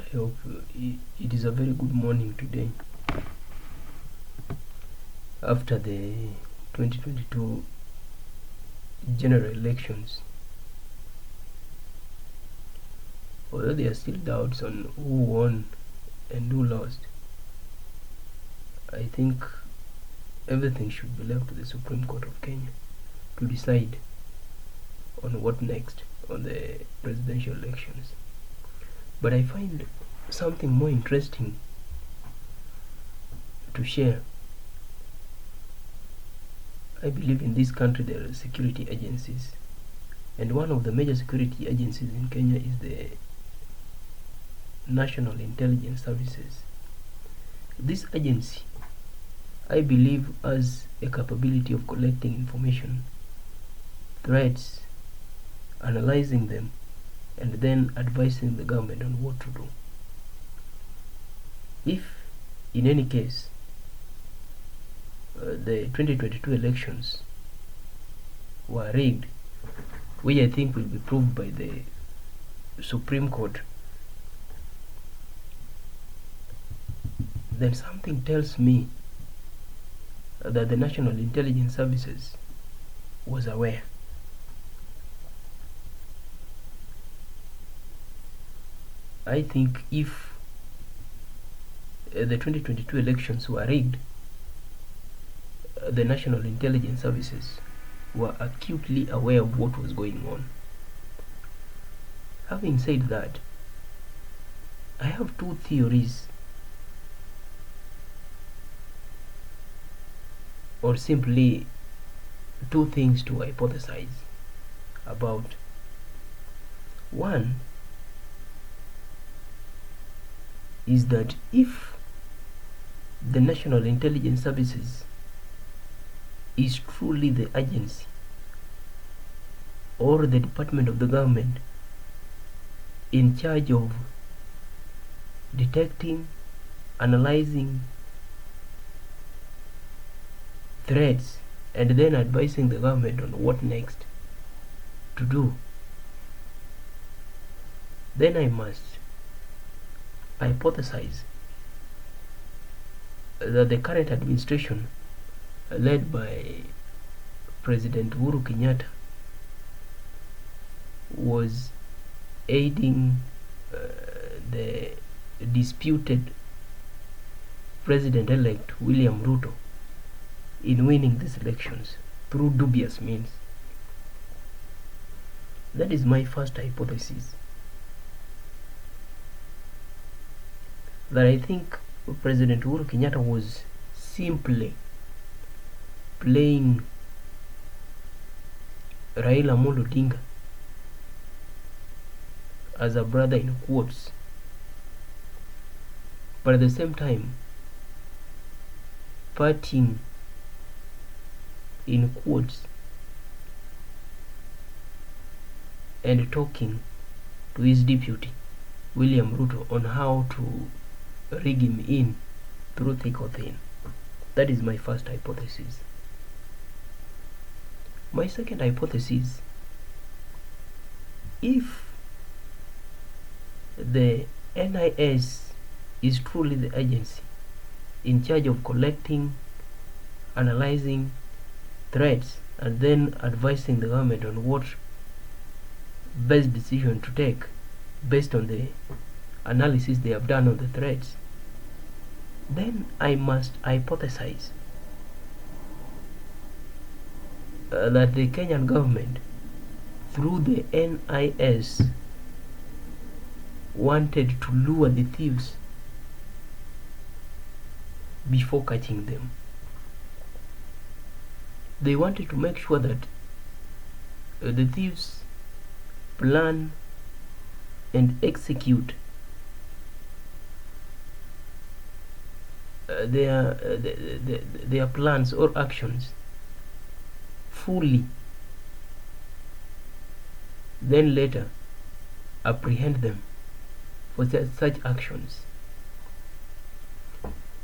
I hope it is a very good morning today after the 2022 general elections. Although there are still doubts on who won and who lost, I think everything should be left to the Supreme Court of Kenya to decide on what next on the presidential elections. But I find something more interesting to share. I believe in this country there are security agencies, and one of the major security agencies in Kenya is the National Intelligence Services. This agency, I believe, has a capability of collecting information, threats, analyzing them, and then advising the government on what to do. If, in any case, the 2022 elections were rigged, which I think will be proved by the Supreme Court, then something tells me that the National Intelligence Services was aware. I think if the 2022 elections were rigged, the National Intelligence Services were acutely aware of what was going on. Having said that, I have two theories, or simply two things to hypothesize about. One is that if the National Intelligence Services is truly the agency or the department of the government in charge of detecting, analyzing threats, and then advising the government on what next to do, then I must hypothesize that the current administration, led by President Uhuru Kenyatta, was aiding the disputed President-elect William Ruto in winning these elections through dubious means. That is my first hypothesis. That I think President Uhuru Kenyatta was simply playing Raila Amolo Odinga as a brother in quotes, but at the same time partying in quotes and talking to his deputy William Ruto on how to rig him in through thick or thin. That is my first hypothesis. My second hypothesis, if the NIS is truly the agency in charge of collecting, analyzing threats, and then advising the government on what best decision to take based on the analysis they have done on the threats, then I must hypothesize that the Kenyan government, through the NIS, wanted to lure the thieves before catching them. They wanted to make sure that the thieves plan and execute their plans or actions fully, then later apprehend them for such actions.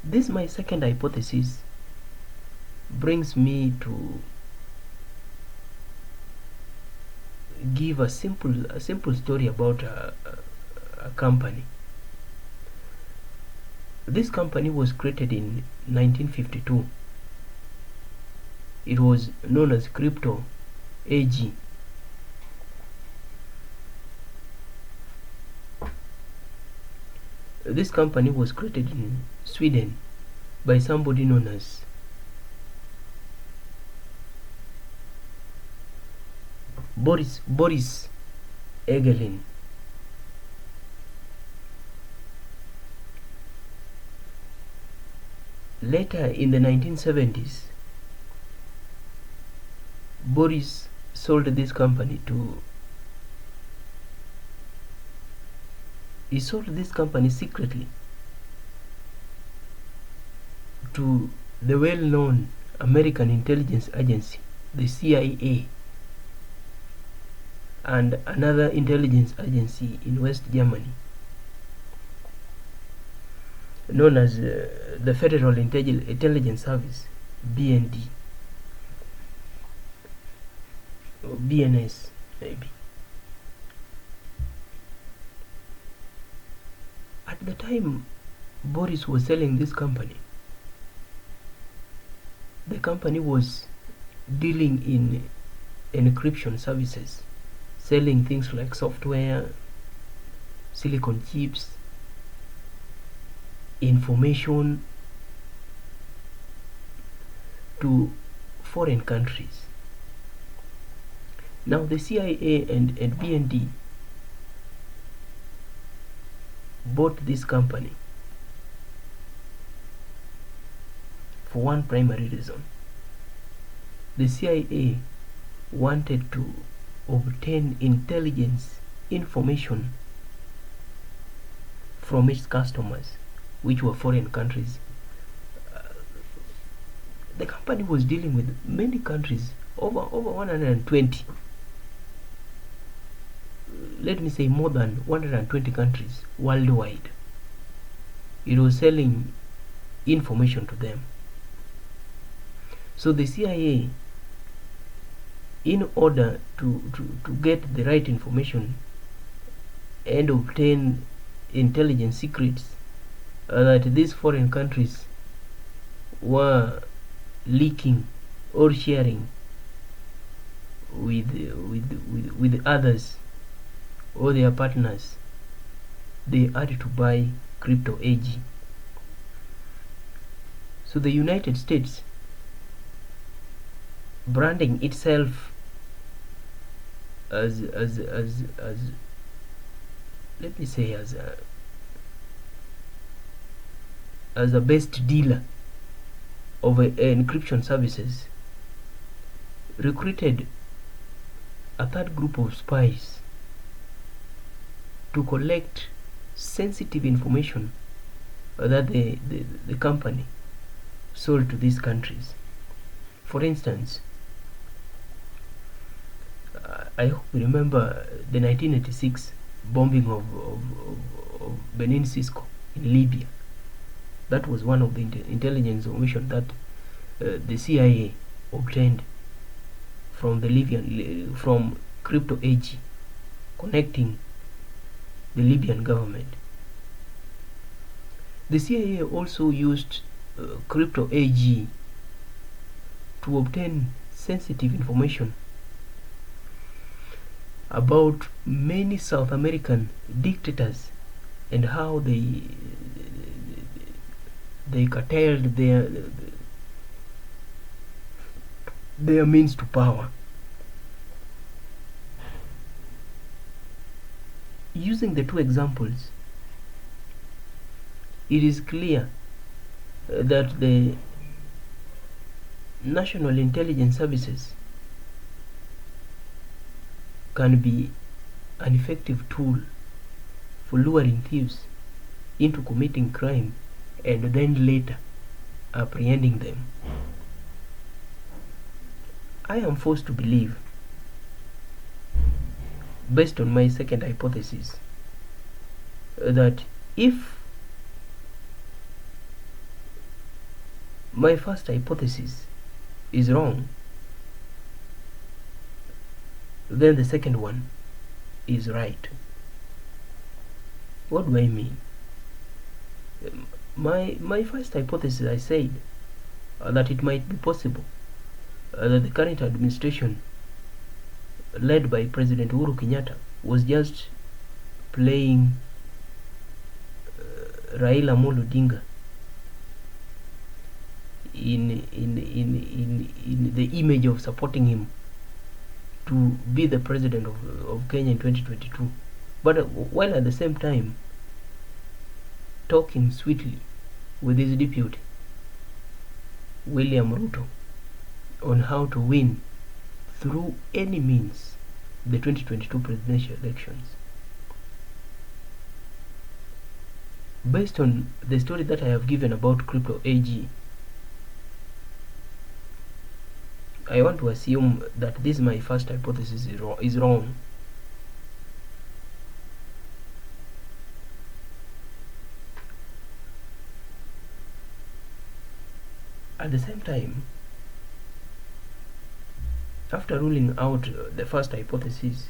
This, my second hypothesis, brings me to give a simple story about a company This company was created in 1952. It was known as Crypto AG. This company was created in Sweden by somebody known as Boris Egelin. Later in the 1970s, Boris sold this company secretly to the well-known American intelligence agency, the CIA, and another intelligence agency in West Germany known as the Federal Intelligence Service, BND, or BNS maybe. At the time Boris was selling this company, the company was dealing in encryption services, selling things like software, silicon chips, information to foreign countries. Now the CIA and BND bought this company for one primary reason. The CIA wanted to obtain intelligence information from its customers, which were foreign countries. The company was dealing with many countries, over 120. Let me say more than 120 countries worldwide. It was selling information to them. So the CIA, in order to get the right information and obtain intelligence secrets that these foreign countries were leaking or sharing with others or their partners, they had to buy Crypto AG. So the United States, branding itself as let me say as a best dealer of encryption services, recruited a third group of spies to collect sensitive information that the company sold to these countries. For instance, I hope you remember the 1986 bombing of Benin Cisco in Libya. That was one of the intelligence information that the CIA obtained from the Libyan, from Crypto AG, connecting the Libyan government. The CIA also used Crypto AG to obtain sensitive information about many South American dictators and how they curtailed their means to power. Using the two examples, it is clear that the national intelligence services can be an effective tool for luring thieves into committing crime and then later apprehending them. I am forced to believe, based on my second hypothesis, that if my first hypothesis is wrong, then the second one is right. What do I mean? My first hypothesis, I said that it might be possible that the current administration, led by President Uhuru Kenyatta, was just playing Raila Amolo Odinga in the image of supporting him to be the president of Kenya in 2022, but while at the same time talking sweetly with his deputy William Ruto on how to win through any means the 2022 presidential elections. Based on the story that I have given about Crypto AG, I want to assume that this my first hypothesis is wrong. At the same time, after ruling out the first hypothesis,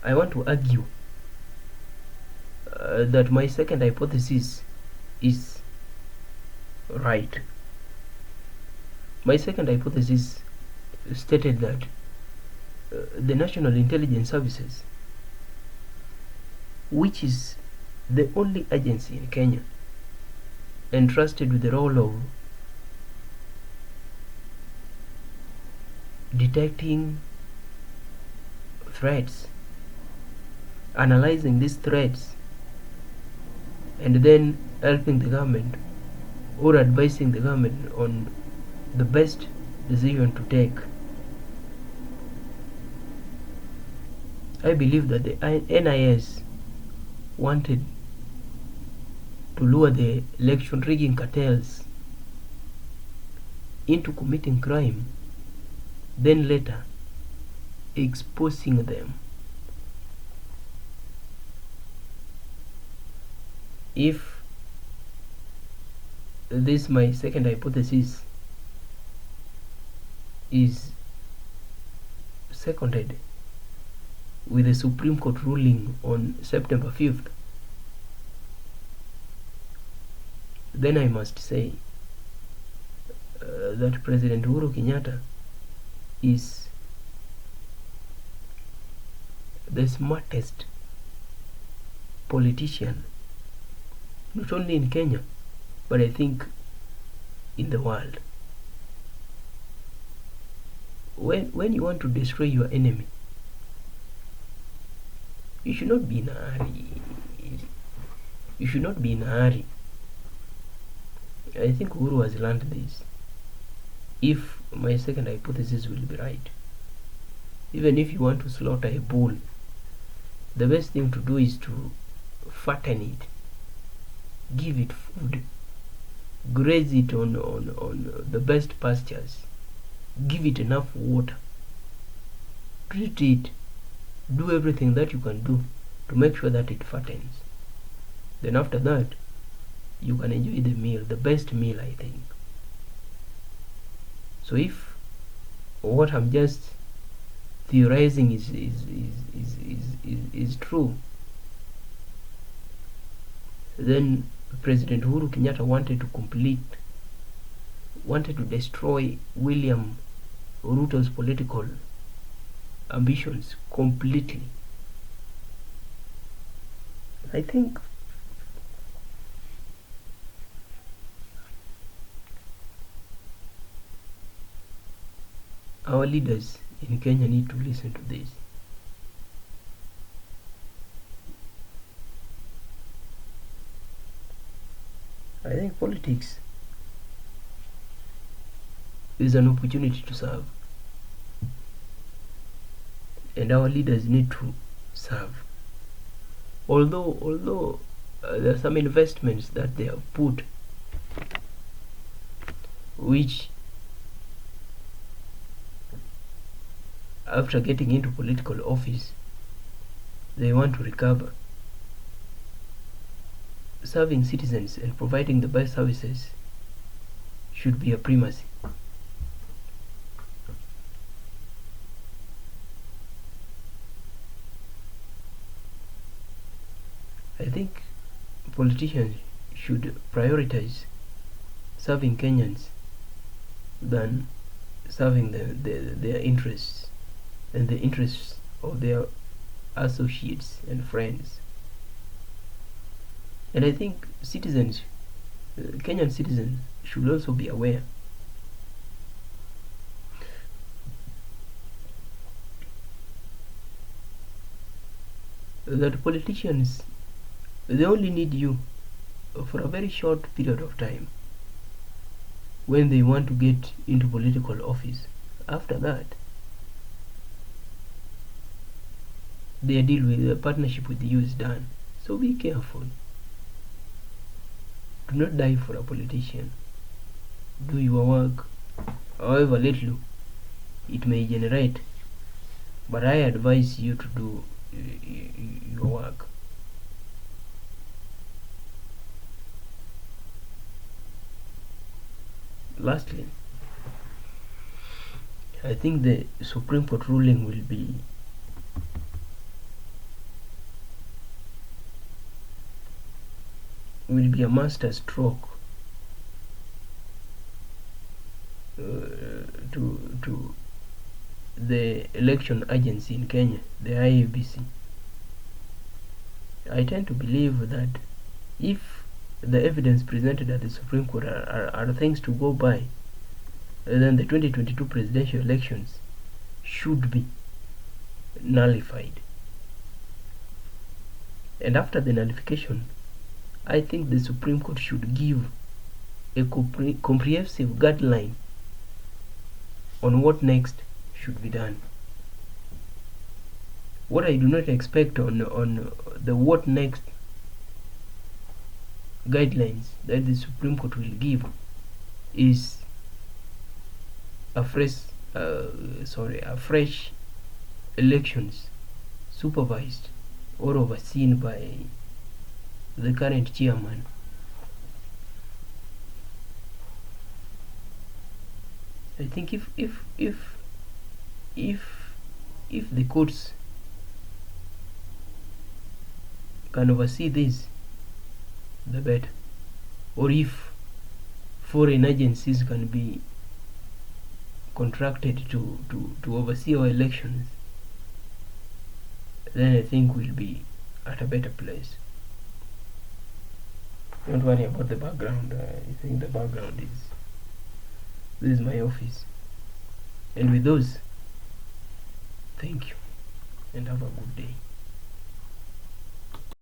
I want to argue that my second hypothesis is right. My second hypothesis stated that the National Intelligence Services, which is the only agency in Kenya entrusted with the role of detecting threats, analyzing these threats, and then helping the government or advising the government on the best decision to take. I believe that the NIS wanted to lure the election rigging cartels into committing crime, then later exposing them. If this my second hypothesis is seconded with the Supreme Court ruling on September 5th, then I must say that President Uhuru Kenyatta is the smartest politician, not only in Kenya, but I think in the world. When you want to destroy your enemy, you should not be in a hurry. You should not be in a hurry. I think Uhuru has learned this. If my second hypothesis will be right, even if you want to slaughter a bull, the best thing to do is to fatten it, give it food, graze it on the best pastures, give it enough water, treat it, do everything that you can do to make sure that it fattens. Then after that, you can enjoy the meal, the best meal, I think. So if what I'm just theorizing is true, then President Uhuru Kenyatta wanted to destroy William Ruto's political ambitions completely. I think our leaders in Kenya need to listen to this. I think politics is an opportunity to serve, and our leaders need to serve. Although there are some investments that they have put which after getting into political office they want to recover. Serving citizens and providing the best services should be a primacy. I think politicians should prioritize serving Kenyans than serving their interests and the interests of their associates and friends. And I think citizens, Kenyan citizens, should also be aware that politicians, they only need you for a very short period of time when they want to get into political office. After that, their deal with the partnership with you is done. So be careful. Do not die for a politician. Do your work, however little it may generate, but I advise you to do your work. Lastly, I think the Supreme Court ruling will be a master stroke to the election agency in Kenya, the IEBC. I tend to believe that if the evidence presented at the Supreme Court are things to go by, then the 2022 presidential elections should be nullified. And after the nullification, I think the Supreme Court should give a comprehensive guideline on what next should be done. What I do not expect on the what next guidelines that the Supreme Court will give is a fresh elections supervised or overseen by the current chairman. I think if the courts can oversee this, the better. Or if foreign agencies can be contracted to oversee our elections, then I think we'll be at a better place. Don't worry about the background. I think the background is, this is my office. And with those, thank you and have a good day.